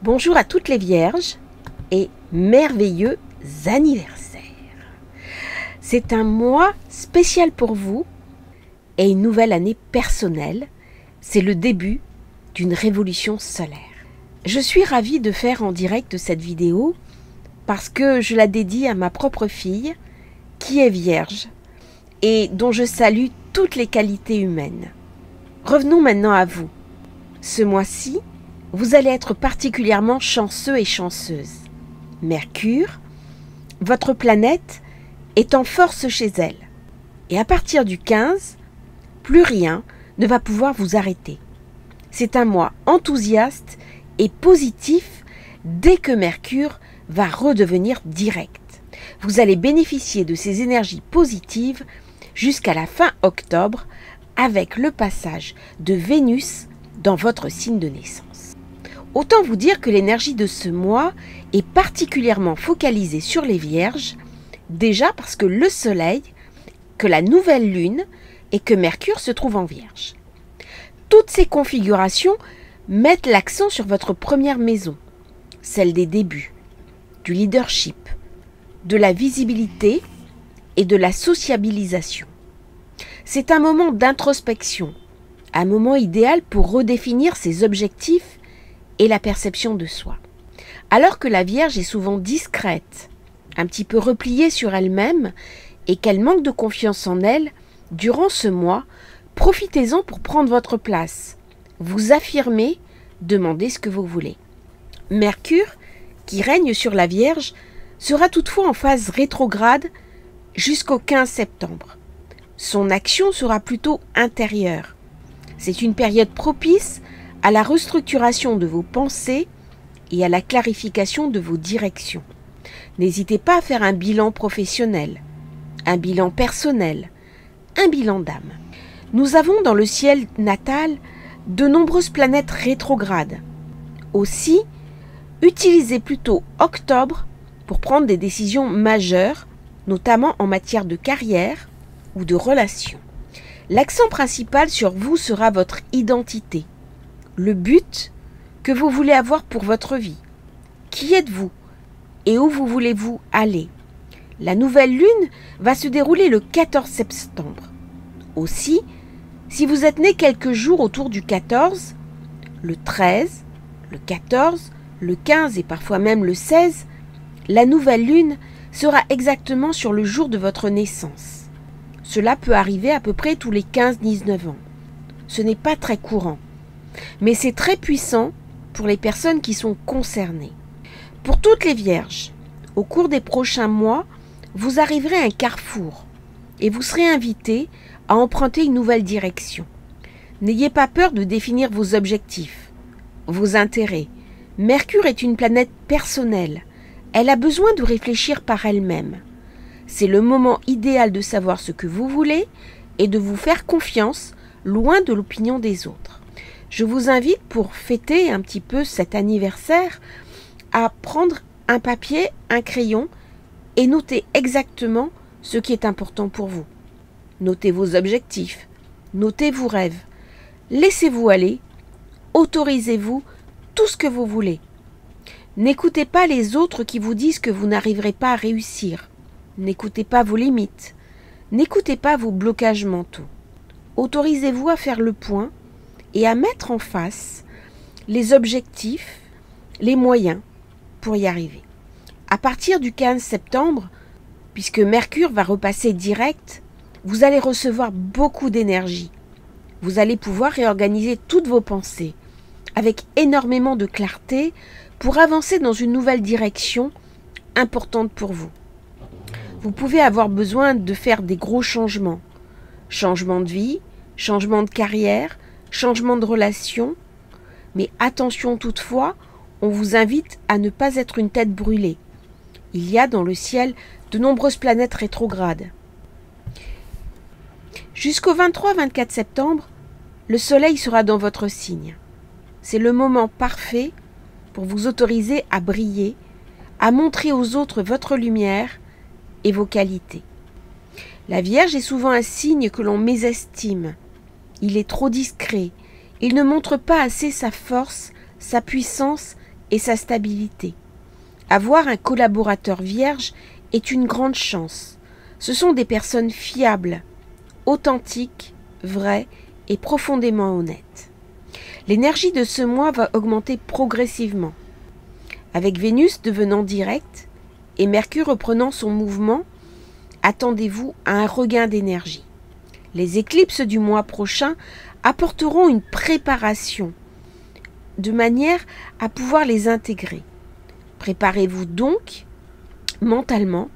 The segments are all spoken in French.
Bonjour à toutes les vierges et merveilleux anniversaire. C'est un mois spécial pour vous et une nouvelle année personnelle. C'est le début d'une révolution solaire. Je suis ravie de faire en direct cette vidéo parce que je la dédie à ma propre fille qui est vierge et dont je salue toutes les qualités humaines. Revenons maintenant à vous. Ce mois-ci, vous allez être particulièrement chanceux et chanceuse. Mercure, votre planète, est en force chez elle. Et à partir du 15, plus rien ne va pouvoir vous arrêter. C'est un mois enthousiaste et positif dès que Mercure va redevenir direct. Vous allez bénéficier de ces énergies positives jusqu'à la fin octobre avec le passage de Vénus dans votre signe de naissance. Autant vous dire que l'énergie de ce mois est particulièrement focalisée sur les vierges, déjà parce que le soleil, que la nouvelle lune et que Mercure se trouvent en vierge. Toutes ces configurations mettent l'accent sur votre première maison, celle des débuts, du leadership, de la visibilité et de la sociabilisation. C'est un moment d'introspection, un moment idéal pour redéfinir ses objectifs et la perception de soi. Alors que la Vierge est souvent discrète, un petit peu repliée sur elle-même et qu'elle manque de confiance en elle, durant ce mois, profitez-en pour prendre votre place, vous affirmer, demandez ce que vous voulez. Mercure, qui règne sur la Vierge, sera toutefois en phase rétrograde jusqu'au 15 septembre. Son action sera plutôt intérieure. C'est une période propice à la restructuration de vos pensées et à la clarification de vos directions. N'hésitez pas à faire un bilan professionnel, un bilan personnel, un bilan d'âme. Nous avons dans le ciel natal de nombreuses planètes rétrogrades. Aussi, utilisez plutôt octobre pour prendre des décisions majeures, notamment en matière de carrière ou de relations. L'accent principal sur vous sera votre identité, le but que vous voulez avoir pour votre vie. Qui êtes-vous et où vous voulez-vous aller? La nouvelle lune va se dérouler le 14 septembre. Aussi, si vous êtes né quelques jours autour du 14, le 13, le 14, le 15 et parfois même le 16, la nouvelle lune sera exactement sur le jour de votre naissance. Cela peut arriver à peu près tous les 15-19 ans. Ce n'est pas très courant, mais c'est très puissant pour les personnes qui sont concernées. Pour toutes les vierges, au cours des prochains mois, vous arriverez à un carrefour et vous serez invité à emprunter une nouvelle direction. N'ayez pas peur de définir vos objectifs, vos intérêts. Mercure est une planète personnelle. Elle a besoin de réfléchir par elle-même. C'est le moment idéal de savoir ce que vous voulez et de vous faire confiance, loin de l'opinion des autres. Je vous invite, pour fêter un petit peu cet anniversaire, à prendre un papier, un crayon et noter exactement ce qui est important pour vous. Notez vos objectifs, notez vos rêves. Laissez-vous aller, autorisez-vous tout ce que vous voulez. N'écoutez pas les autres qui vous disent que vous n'arriverez pas à réussir. N'écoutez pas vos limites. N'écoutez pas vos blocages mentaux. Autorisez-vous à faire le point et à mettre en face les objectifs, les moyens pour y arriver. À partir du 15 septembre, puisque Mercure va repasser direct, vous allez recevoir beaucoup d'énergie. Vous allez pouvoir réorganiser toutes vos pensées avec énormément de clarté pour avancer dans une nouvelle direction importante pour vous. Vous pouvez avoir besoin de faire des gros changements. Changement de vie, changement de carrière, changement de relation. Mais attention toutefois, on vous invite à ne pas être une tête brûlée. Il y a dans le ciel de nombreuses planètes rétrogrades. Jusqu'au 23-24 septembre, le soleil sera dans votre signe. C'est le moment parfait pour vous autoriser à briller, à montrer aux autres votre lumière et vos qualités. La Vierge est souvent un signe que l'on mésestime. Il est trop discret. Il ne montre pas assez sa force, sa puissance et sa stabilité. Avoir un collaborateur vierge est une grande chance. Ce sont des personnes fiables, authentiques, vraies et profondément honnêtes. L'énergie de ce mois va augmenter progressivement. Avec Vénus devenant directe et Mercure reprenant son mouvement, attendez-vous à un regain d'énergie. Les éclipses du mois prochain apporteront une préparation de manière à pouvoir les intégrer. Préparez-vous donc mentalement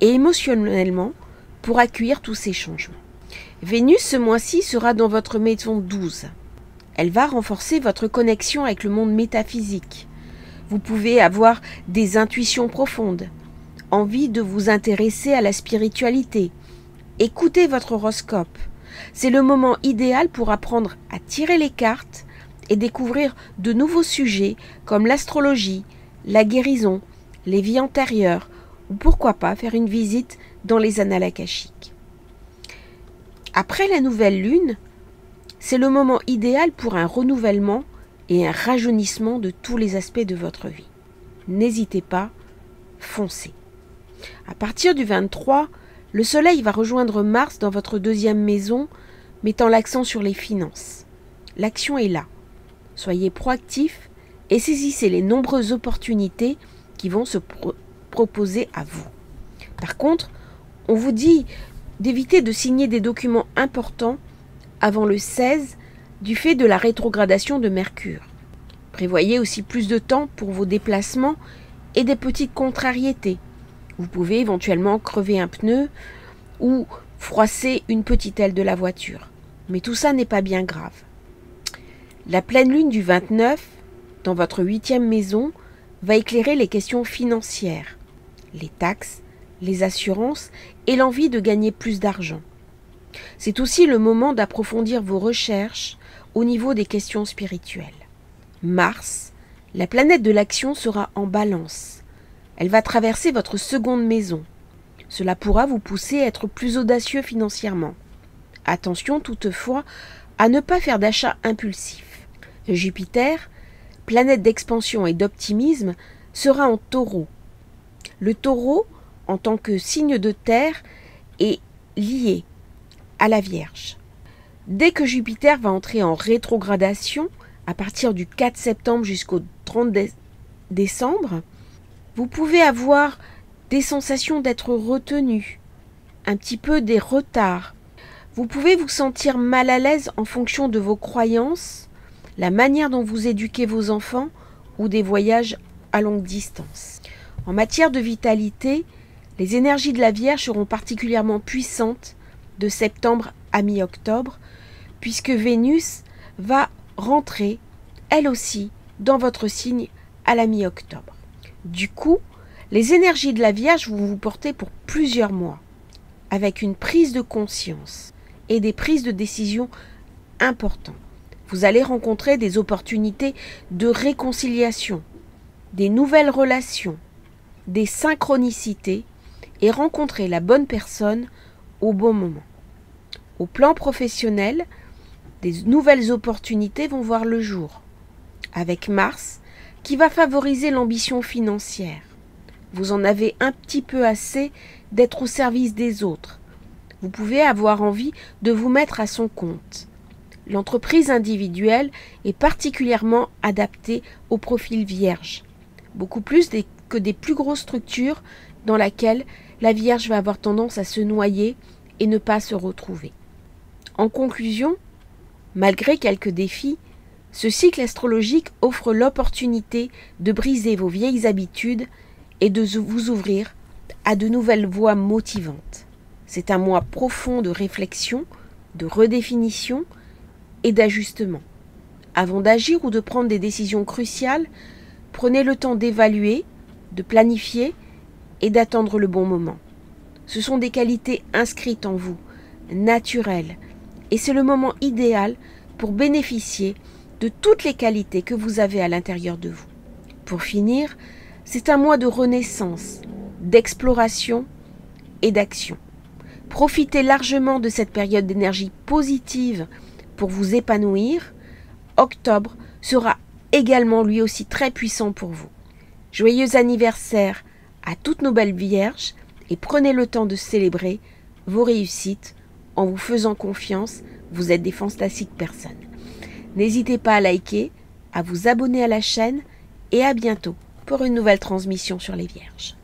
et émotionnellement pour accueillir tous ces changements. Vénus ce mois-ci sera dans votre maison 12. Elle va renforcer votre connexion avec le monde métaphysique. Vous pouvez avoir des intuitions profondes, envie de vous intéresser à la spiritualité. Écoutez votre horoscope. C'est le moment idéal pour apprendre à tirer les cartes et découvrir de nouveaux sujets comme l'astrologie, la guérison, les vies antérieures ou pourquoi pas faire une visite dans les annales akashiques. Après la nouvelle lune, c'est le moment idéal pour un renouvellement et un rajeunissement de tous les aspects de votre vie. N'hésitez pas, foncez. À partir du 23, le soleil va rejoindre Mars dans votre deuxième maison, mettant l'accent sur les finances. L'action est là. Soyez proactifs et saisissez les nombreuses opportunités qui vont se proposer à vous. Par contre, on vous dit d'éviter de signer des documents importants avant le 16 du fait de la rétrogradation de Mercure. Prévoyez aussi plus de temps pour vos déplacements et des petites contrariétés. Vous pouvez éventuellement crever un pneu ou froisser une petite aile de la voiture. Mais tout ça n'est pas bien grave. La pleine lune du 29, dans votre 8e maison, va éclairer les questions financières, les taxes, les assurances et l'envie de gagner plus d'argent. C'est aussi le moment d'approfondir vos recherches au niveau des questions spirituelles. Mars, la planète de l'action, sera en Balance. Elle va traverser votre seconde maison. Cela pourra vous pousser à être plus audacieux financièrement. Attention toutefois à ne pas faire d'achats impulsifs. Jupiter, planète d'expansion et d'optimisme, sera en Taureau. Le Taureau, en tant que signe de terre, est lié à la Vierge. Dès que Jupiter va entrer en rétrogradation, à partir du 4 septembre jusqu'au 30 décembre, vous pouvez avoir des sensations d'être retenu, un petit peu des retards. Vous pouvez vous sentir mal à l'aise en fonction de vos croyances, la manière dont vous éduquez vos enfants ou des voyages à longue distance. En matière de vitalité, les énergies de la Vierge seront particulièrement puissantes de septembre à mi-octobre, puisque Vénus va rentrer, elle aussi, dans votre signe à la mi-octobre. Du coup, les énergies de la Vierge vont vous porter pour plusieurs mois, avec une prise de conscience et des prises de décision importantes. Vous allez rencontrer des opportunités de réconciliation, des nouvelles relations, des synchronicités et rencontrer la bonne personne au bon moment. Au plan professionnel, des nouvelles opportunités vont voir le jour, avec Mars qui va favoriser l'ambition financière. Vous en avez un petit peu assez d'être au service des autres. Vous pouvez avoir envie de vous mettre à son compte. L'entreprise individuelle est particulièrement adaptée au profil vierge, beaucoup plus que des plus grosses structures dans lesquelles la Vierge va avoir tendance à se noyer et ne pas se retrouver. En conclusion, malgré quelques défis, ce cycle astrologique offre l'opportunité de briser vos vieilles habitudes et de vous ouvrir à de nouvelles voies motivantes. C'est un mois profond de réflexion, de redéfinition et d'ajustement. Avant d'agir ou de prendre des décisions cruciales, prenez le temps d'évaluer, de planifier et d'attendre le bon moment. Ce sont des qualités inscrites en vous, naturelles, et c'est le moment idéal pour bénéficier de toutes les qualités que vous avez à l'intérieur de vous. Pour finir, c'est un mois de renaissance, d'exploration et d'action. Profitez largement de cette période d'énergie positive pour vous épanouir. Octobre sera également lui aussi très puissant pour vous. Joyeux anniversaire à toutes nos belles vierges et prenez le temps de célébrer vos réussites en vous faisant confiance. Vous êtes des fantastiques personnes. N'hésitez pas à liker, à vous abonner à la chaîne et à bientôt pour une nouvelle transmission sur les Vierges.